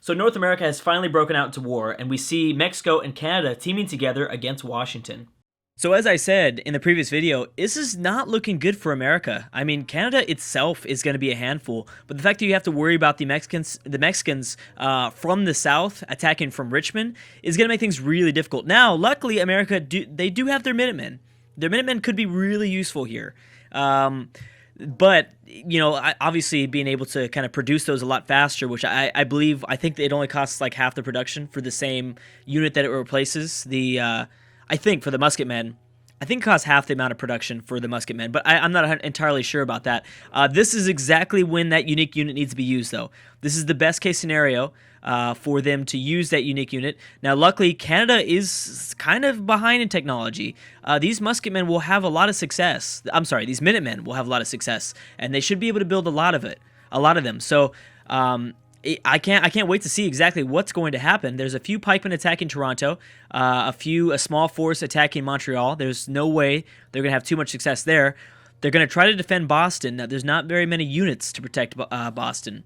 So North America has finally broken out into war, and we see Mexico and Canada teaming together against Washington. So as I said in the previous video, this is not looking good for America. I mean, Canada itself is going to be a handful, but the fact that you have to worry about the Mexicans from the south attacking from Richmond is going to make things really difficult. Now, luckily, America they do have their Minutemen. Their Minutemen could be really useful here. But, you know, obviously being able to kind of produce those a lot faster, which I think it only costs like half the production for the same unit that it replaces. I think for the musketmen, I think it costs half the amount of production for the musketmen, but I'm not entirely sure about that. This is exactly when that unique unit needs to be used, though. This is the best case scenario for them to use that unique unit. Now, luckily, Canada is kind of behind in technology. These musketmen will have a lot of success. I'm sorry, these Minutemen will have a lot of success, and they should be able to build a lot of them. So, I can't wait to see exactly what's going to happen. There's a few pikemen attacking Toronto, a small force attacking Montreal. There's no way they're going to have too much success there. They're going to try to defend Boston. Now, there's not very many units to protect Boston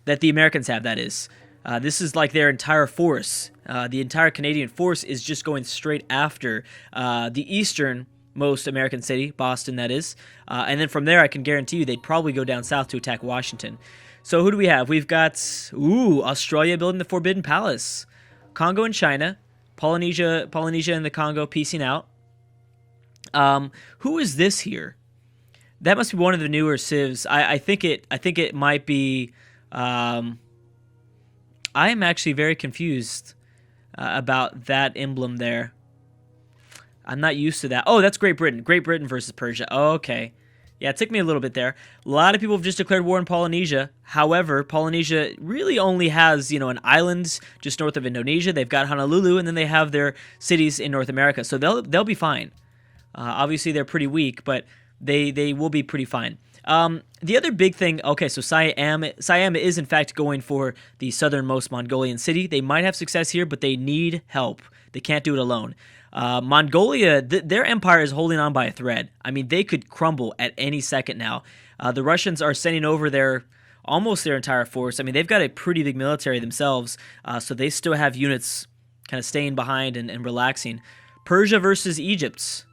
that the Americans have, that is. This is like their entire force. The entire Canadian force is just going straight after the easternmost American city, Boston, that is. And then from there, I can guarantee you they'd probably go down south to attack Washington. So who do we have? We've got, Australia building the Forbidden Palace. Congo and China. Polynesia and the Congo piecing out. Who is this here? That must be one of the newer civs. I think it might be... I am actually very confused about that emblem there. I'm not used to that. Oh, that's Great Britain. Great Britain versus Persia. Oh, okay. Yeah, it took me a little bit there. A lot of people have just declared war on Polynesia. However, Polynesia really only has, an island just north of Indonesia. They've got Honolulu, and then they have their cities in North America. So they'll be fine. Obviously, they're pretty weak, but they will be pretty fine. The other big thing, okay, so Siam is in fact going for the southernmost Mongolian city. They might have success here, but they need help. They can't do it alone. Mongolia, their empire is holding on by a thread. I mean, they could crumble at any second now. The Russians are sending over almost their entire force. I mean, they've got a pretty big military themselves, so they still have units kind of staying behind and relaxing. Persia versus Egypt.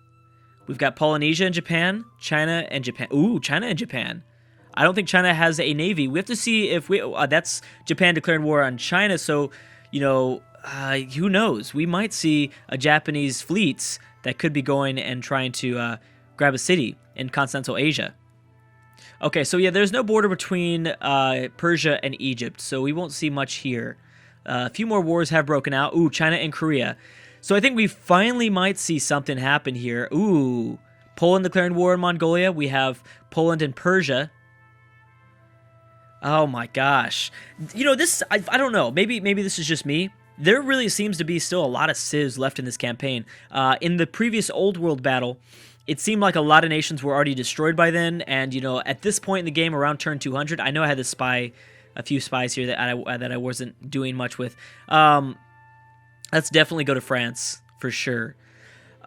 We've got Polynesia and Japan, China and Japan. Ooh, China and Japan. I don't think China has a navy. We have to see if that's Japan declaring war on China, so, who knows? We might see a Japanese fleet that could be going and trying to grab a city in continental Asia. Okay, so yeah, there's no border between Persia and Egypt, so we won't see much here. A few more wars have broken out. Ooh, China and Korea. So I think we finally might see something happen here. Ooh, Poland declaring war on Mongolia. We have Poland and Persia. Oh my gosh. This, I don't know. Maybe this is just me. There really seems to be still a lot of civs left in this campaign. In the previous Old World battle, it seemed like a lot of nations were already destroyed by then, and, at this point in the game, around turn 200, I know I had a few spies here that I wasn't doing much with. Let's definitely go to France, for sure.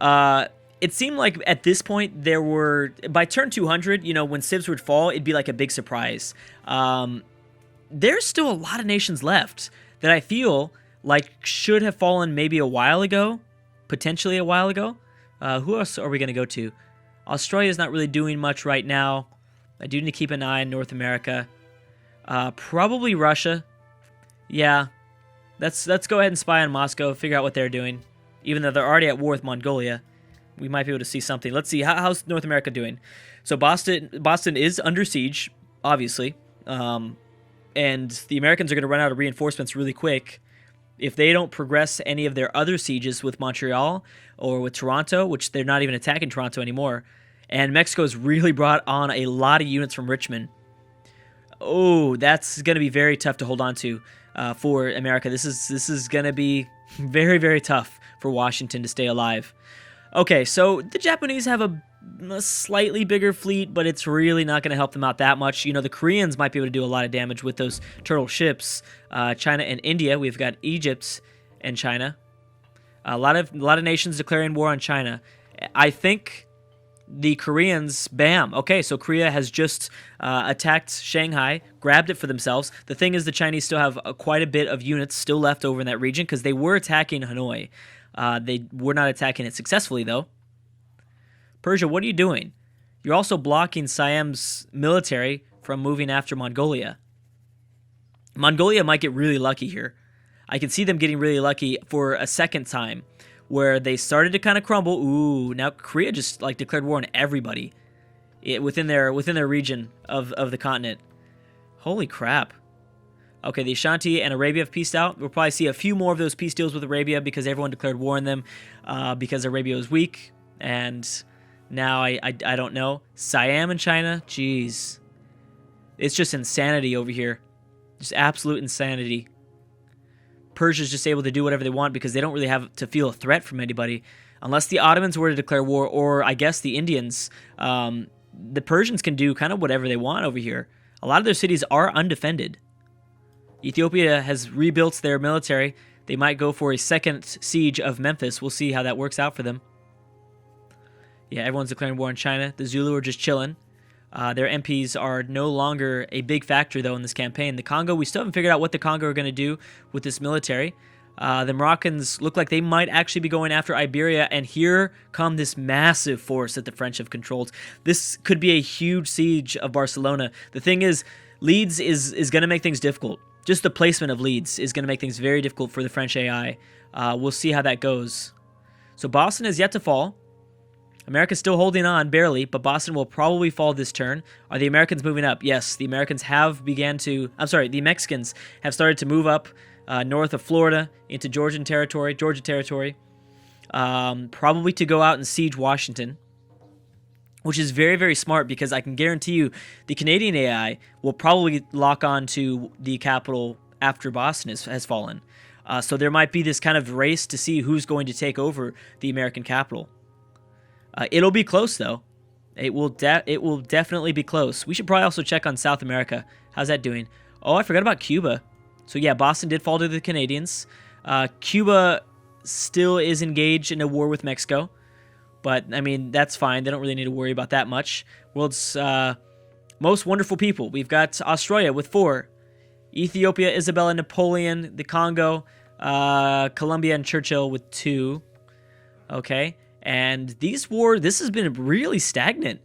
It seemed like at this point, by turn 200, when civs would fall, it'd be like a big surprise. There's still a lot of nations left that I feel like should have fallen maybe a while ago, potentially a while ago. Who else are we going to go to? Australia's not really doing much right now. I do need to keep an eye on North America. Probably Russia. Yeah. Let's go ahead and spy on Moscow, figure out what they're doing. Even though they're already at war with Mongolia, we might be able to see something. Let's see, how's North America doing? So Boston is under siege, obviously. And the Americans are going to run out of reinforcements really quick. If they don't progress any of their other sieges with Montreal or with Toronto, which they're not even attacking Toronto anymore, and Mexico's really brought on a lot of units from Richmond. Oh, that's going to be very tough to hold on to for America. This is going to be very, very tough for Washington to stay alive. Okay, so the Japanese have a slightly bigger fleet, but it's really not going to help them out that much. The Koreans might be able to do a lot of damage with those turtle ships. China and India, we've got Egypt and China. A lot of nations declaring war on China. I think the Koreans, bam. Okay, so Korea has just attacked Shanghai, grabbed it for themselves. The thing is, the Chinese still have quite a bit of units still left over in that region because they were attacking Hanoi. They were not attacking it successfully, though. Persia, what are you doing? You're also blocking Siam's military from moving after Mongolia. Mongolia might get really lucky here. I can see them getting really lucky for a second time, where they started to kind of crumble. Ooh, now Korea just like declared war on everybody within their region of the continent. Holy crap. Okay, the Ashanti and Arabia have peaced out. We'll probably see a few more of those peace deals with Arabia because everyone declared war on them because Arabia was weak. And now I don't know. Siam and China, jeez. It's just insanity over here. Just absolute insanity. Persia's just able to do whatever they want because they don't really have to feel a threat from anybody. Unless the Ottomans were to declare war, or I guess the Indians, the Persians can do kind of whatever they want over here. A lot of their cities are undefended. Ethiopia has rebuilt their military. They might go for a second siege of Memphis. We'll see how that works out for them. Yeah, everyone's declaring war on China. The Zulu are just chilling. Their MPs are no longer a big factor, though, in this campaign. The Congo, we still haven't figured out what the Congo are going to do with this military. The Moroccans look like they might actually be going after Iberia, and here come this massive force that the French have controlled. This could be a huge siege of Barcelona. The thing is, Leeds is going to make things difficult. Just the placement of Leeds is going to make things very difficult for the French AI. We'll see how that goes. So Boston has yet to fall. America's still holding on, barely, but Boston will probably fall this turn. Are the Americans moving up? Yes, the Americans have the Mexicans have started to move up north of Florida into Georgia territory, probably to go out and siege Washington, which is very, very smart because I can guarantee you the Canadian AI will probably lock on to the capital after Boston has fallen. So there might be this kind of race to see who's going to take over the American capital. It'll be close, though. It will definitely be close. We should probably also check on South America. How's that doing? Oh, I forgot about Cuba. So yeah, Boston did fall to the Canadians. Cuba still is engaged in a war with Mexico. But, I mean, that's fine. They don't really need to worry about that much. World's most wonderful people. We've got Australia with 4. Ethiopia, Isabella, Napoleon, the Congo, Colombia, and Churchill with 2. Okay. And this has been really stagnant.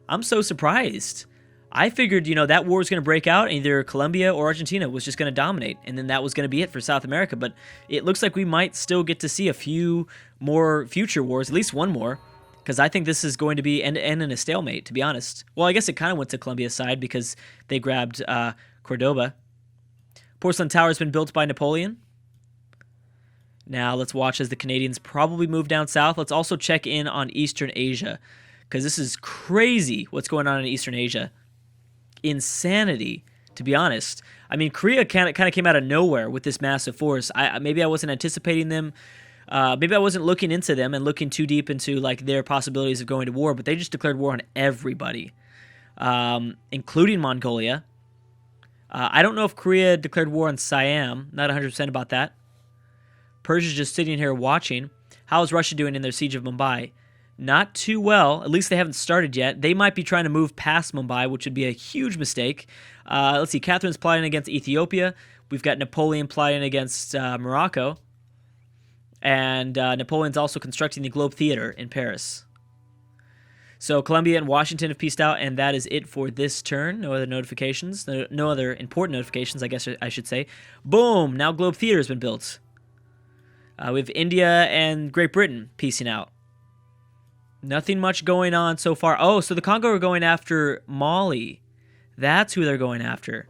I'm so surprised. I figured, that war was going to break out, and either Colombia or Argentina was just going to dominate, and then that was going to be it for South America. But it looks like we might still get to see a few more future wars, at least one more, because I think this is going to be end in a stalemate, to be honest. Well, I guess it kind of went to Colombia's side because they grabbed Cordoba. Porcelain Tower has been built by Napoleon. Now let's watch as the Canadians probably move down south. Let's also check in on Eastern Asia, because this is crazy what's going on in Eastern Asia. Insanity, to be honest. I mean, Korea kind of came out of nowhere with this massive force. Maybe I wasn't anticipating them. Maybe I wasn't looking into them and looking too deep into like their possibilities of going to war, but they just declared war on everybody, including Mongolia. I don't know if Korea declared war on Siam. Not 100% about that. Persia's just sitting here watching. How is Russia doing in their siege of Mumbai? Not too well. At least they haven't started yet. They might be trying to move past Mumbai, which would be a huge mistake. Let's see. Catherine's plotting against Ethiopia. We've got Napoleon plotting against Morocco. And Napoleon's also constructing the Globe Theater in Paris. So Colombia and Washington have peaced out, and that is it for this turn. No other notifications. No other important notifications, I guess I should say. Boom! Now Globe Theater has been built. We have India and Great Britain piecing out. Nothing much going on so far. Oh, so the Congo are going after Mali. That's who they're going after.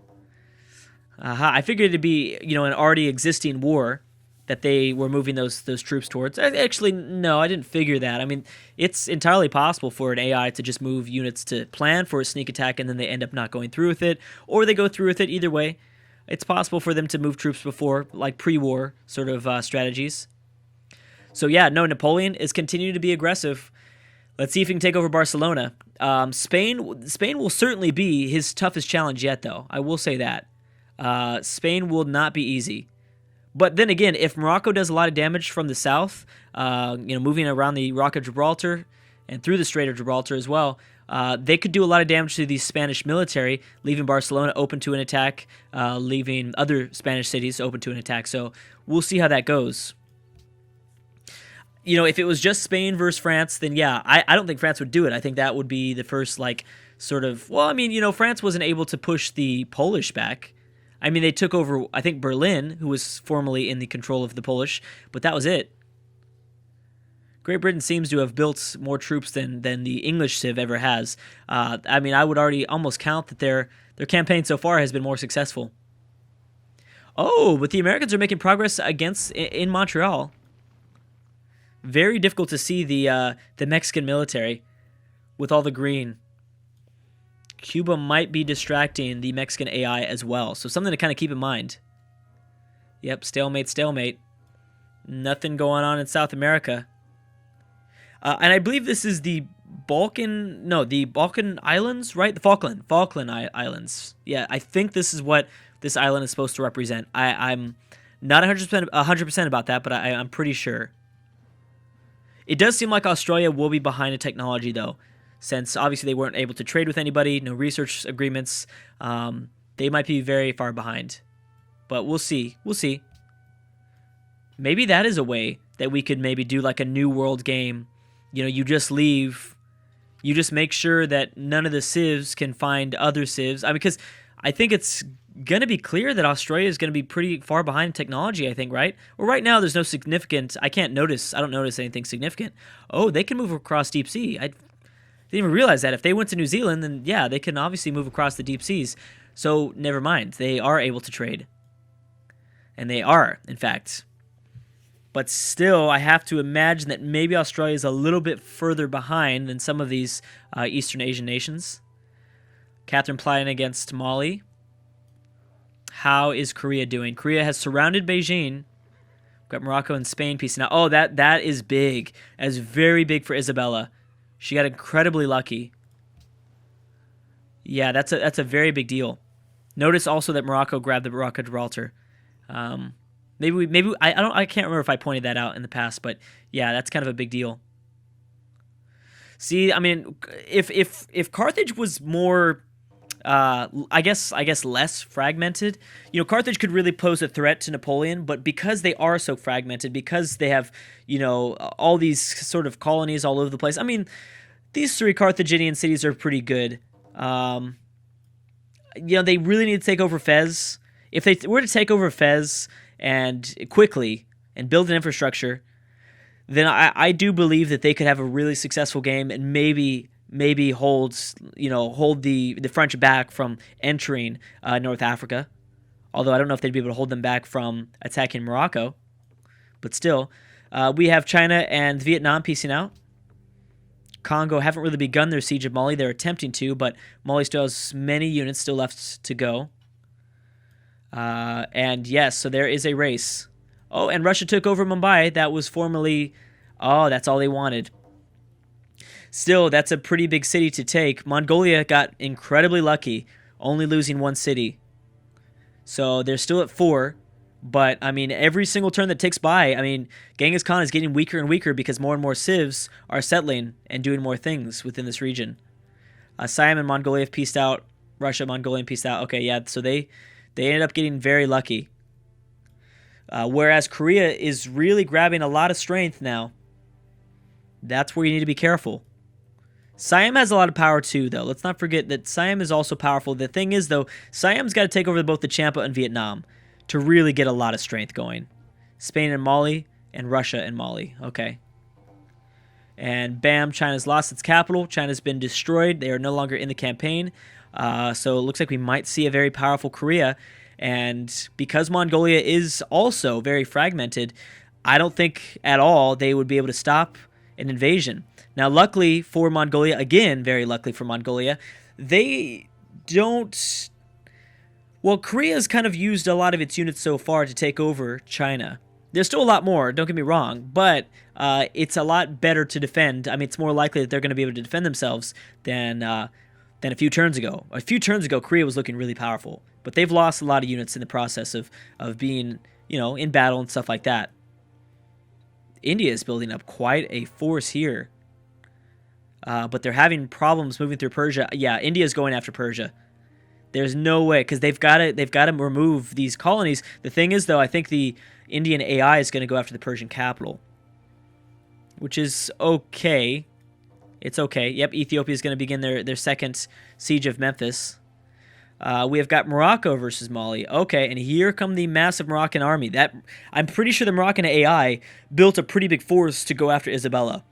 I figured it'd be, an already existing war that they were moving those troops towards. Actually, no, I didn't figure that. I mean, it's entirely possible for an AI to just move units to plan for a sneak attack and then they end up not going through with it, or they go through with it. Either way, it's possible for them to move troops before, like pre-war sort of strategies. So yeah, no, Napoleon is continuing to be aggressive. Let's see if he can take over Barcelona. Spain will certainly be his toughest challenge yet, though. I will say that. Spain will not be easy. But then again, if Morocco does a lot of damage from the south, moving around the Rock of Gibraltar and through the Strait of Gibraltar as well. They could do a lot of damage to the Spanish military, leaving Barcelona open to an attack, leaving other Spanish cities open to an attack. So we'll see how that goes. If it was just Spain versus France, then yeah, I don't think France would do it. I think that would be the first, France wasn't able to push the Polish back. I mean, they took over, I think, Berlin, who was formerly in the control of the Polish, but that was it. Great Britain seems to have built more troops than the English Civ ever has. I would already almost count that their campaign so far has been more successful. Oh, but the Americans are making progress in Montreal. Very difficult to see the Mexican military with all the green. Cuba might be distracting the Mexican AI as well, so something to kind of keep in mind. Yep, stalemate. Nothing going on in South America. And I believe this is the Balkan Islands, right? The Falkland Islands. Yeah, I think this is what this island is supposed to represent. I'm not 100% about that, but I'm pretty sure. It does seem like Australia will be behind in technology, though, since obviously they weren't able to trade with anybody, no research agreements. They might be very far behind. But we'll see. Maybe that is a way that we could maybe do like a new world game. You just leave. You just make sure that none of the civs can find other civs. Because I think it's going to be clear that Australia is going to be pretty far behind in technology, I think, right? Well, right now there's no significant... I don't notice anything significant. Oh, they can move across deep sea. I didn't even realize that. If they went to New Zealand, then yeah, they can obviously move across the deep seas. So never mind. They are able to trade. And they are, in fact. But still, I have to imagine that maybe Australia is a little bit further behind than some of these Eastern Asian nations. Catherine plotting against Mali. How is Korea doing? Korea has surrounded Beijing. We've got Morocco and Spain piecing out. Oh, that is big. That is very big for Isabella. She got incredibly lucky. Yeah, that's a very big deal. Notice also that Morocco grabbed the Rock of Gibraltar. Maybe I can't remember if I pointed that out in the past, but yeah, that's kind of a big deal. See, I mean, if Carthage was more, I guess less fragmented, Carthage could really pose a threat to Napoleon, but because they are so fragmented, because they have, all these sort of colonies all over the place. I mean, these three Carthaginian cities are pretty good. They really need to take over Fez. If they were to take over Fez and quickly and build an infrastructure, then I do believe that they could have a really successful game and maybe hold the French back from entering North Africa. Although I don't know if they'd be able to hold them back from attacking Morocco. But still, we have China and Vietnam piecing out. Congo haven't really begun their siege of Mali. They're attempting to, but Mali still has many units still left to go. And yes, so there is a race. Oh, and Russia took over Mumbai. That was formerly... Oh, that's all they wanted. Still, that's a pretty big city to take. Mongolia got incredibly lucky, only losing one city. So they're still at 4. But, I mean, every single turn that ticks by, Genghis Khan is getting weaker and weaker because more and more civs are settling and doing more things within this region. Siam and Mongolia have pieced out. Russia, Mongolia pieced out. Okay, yeah, so they ended up getting very lucky. Whereas Korea is really grabbing a lot of strength now. That's where you need to be careful. Siam has a lot of power too, though. Let's not forget that Siam is also powerful. The thing is, though, Siam's got to take over both the Champa and Vietnam to really get a lot of strength going. Spain and Mali, and Russia and Mali. Okay. And bam, China's lost its capital. China's been destroyed. They are no longer in the campaign. So it looks like we might see a very powerful Korea. And because Mongolia is also very fragmented, I don't think at all they would be able to stop an invasion. Now, luckily for Mongolia, again, very luckily for Mongolia, they don't... Well, Korea's kind of used a lot of its units so far to take over China. There's still a lot more, don't get me wrong, but it's a lot better to defend. It's more likely that they're going to be able to defend themselves than a few turns ago. A few turns ago, Korea was looking really powerful, but they've lost a lot of units in the process of being, in battle and stuff like that. India is building up quite a force here. but they're having problems moving through Persia. Yeah, India's going after Persia. There's no way, because they've got to remove these colonies. The thing is, though, I think the Indian AI is going to go after the Persian capital, which is okay. It's okay. Yep, Ethiopia is going to begin their second siege of Memphis. We have got Morocco versus Mali. Okay, and here come the massive Moroccan army. That I'm pretty sure the Moroccan AI built a pretty big force to go after Isabella.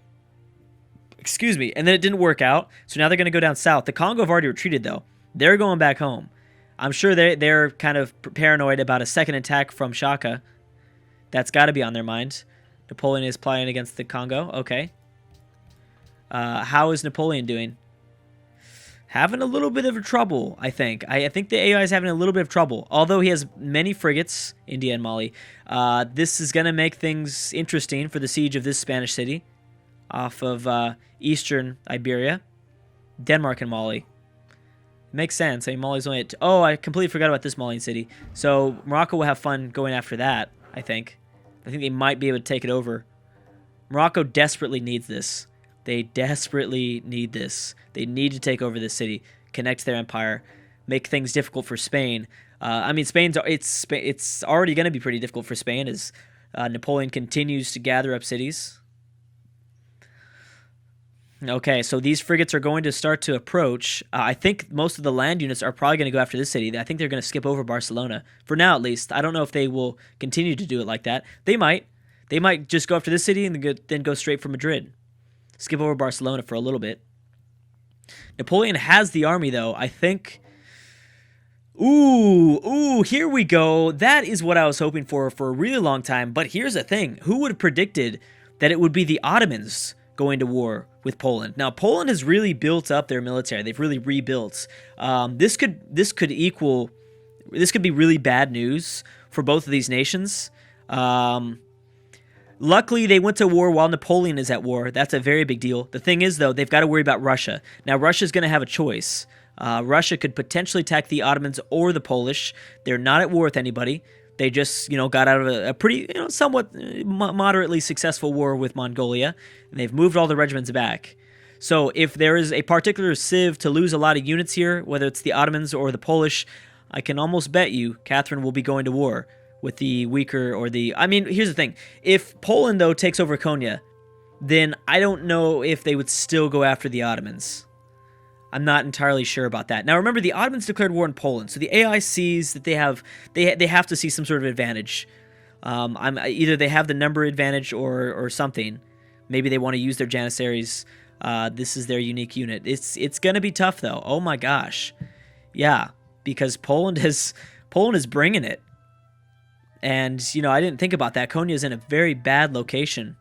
Excuse me. And then it didn't work out, so now they're going to go down south. The Congo have already retreated, though. They're going back home. I'm sure they're kind of paranoid about a second attack from Shaka. That's got to be on their mind. Napoleon is plotting against the Congo. Okay. How is Napoleon doing? Having a little bit of trouble, I think. I think the AI is having a little bit of trouble. Although he has many frigates, India and Mali. This is going to make things interesting for the siege of this Spanish city off of eastern Iberia. Denmark and Mali. Makes sense. I mean, Mali's only at... Oh, I completely forgot about this Malian city. So Morocco will have fun going after that, I think. I think they might be able to take it over. Morocco desperately needs this. They desperately need this. They need to take over this city, connect their empire, make things difficult for Spain. I mean, it's already going to be pretty difficult for Spain as Napoleon continues to gather up cities. Okay, so these frigates are going to start to approach. I think most of the land units are probably going to go after this city. I think they're going to skip over Barcelona. For now, at least. I don't know if they will continue to do it like that. They might. They might just go after this city and then go straight for Madrid. Skip over Barcelona for a little bit. Napoleon has the army, though. I think... Ooh, here we go. That is what I was hoping for a really long time. But here's the thing. Who would have predicted that it would be the Ottomans going to war with Poland? Now, Poland has really built up their military. They've really rebuilt. This could be really bad news for both of these nations. Luckily, they went to war while Napoleon is at war. That's a very big deal. The thing is, though, they've got to worry about Russia. Now, Russia's going to have a choice. Russia could potentially attack the Ottomans or the Polish. They're not at war with anybody. They just, got out of a pretty, somewhat moderately successful war with Mongolia, and they've moved all the regiments back. So if there is a particular civ to lose a lot of units here, whether it's the Ottomans or the Polish, I can almost bet you Catherine will be going to war with the weaker or the... I mean, here's the thing. If Poland, though, takes over Konya, then I don't know if they would still go after the Ottomans. I'm not entirely sure about that. Now, remember, the Ottomans declared war in Poland, so the AI sees that they have to see some sort of advantage. Either they have the number advantage or something. Maybe they want to use their Janissaries. This is their unique unit. It's going to be tough, though. Oh my gosh. Yeah, because Poland is bringing it. And, I didn't think about that. Konya is in a very bad location.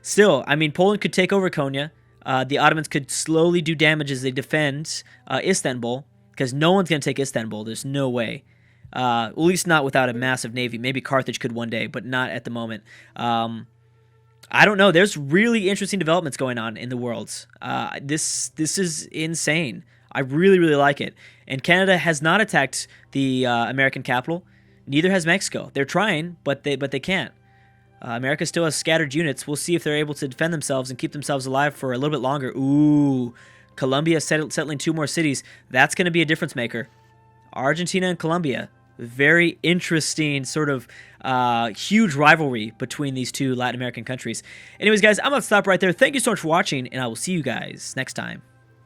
Still, I mean, Poland could take over Konya. The Ottomans could slowly do damage as they defend Istanbul, because no one's going to take Istanbul. There's no way. At least not without a massive navy. Maybe Carthage could one day, but not at the moment. I don't know. There's really interesting developments going on in the world. This is insane. I really, really like it. And Canada has not attacked the American capital. Neither has Mexico. They're trying, but they can't. America still has scattered units. We'll see if they're able to defend themselves and keep themselves alive for a little bit longer. Ooh, Colombia settling 2 more cities. That's going to be a difference maker. Argentina and Colombia. Very interesting sort of huge rivalry between these 2 Latin American countries. Anyways, guys, I'm going to stop right there. Thank you so much for watching, and I will see you guys next time.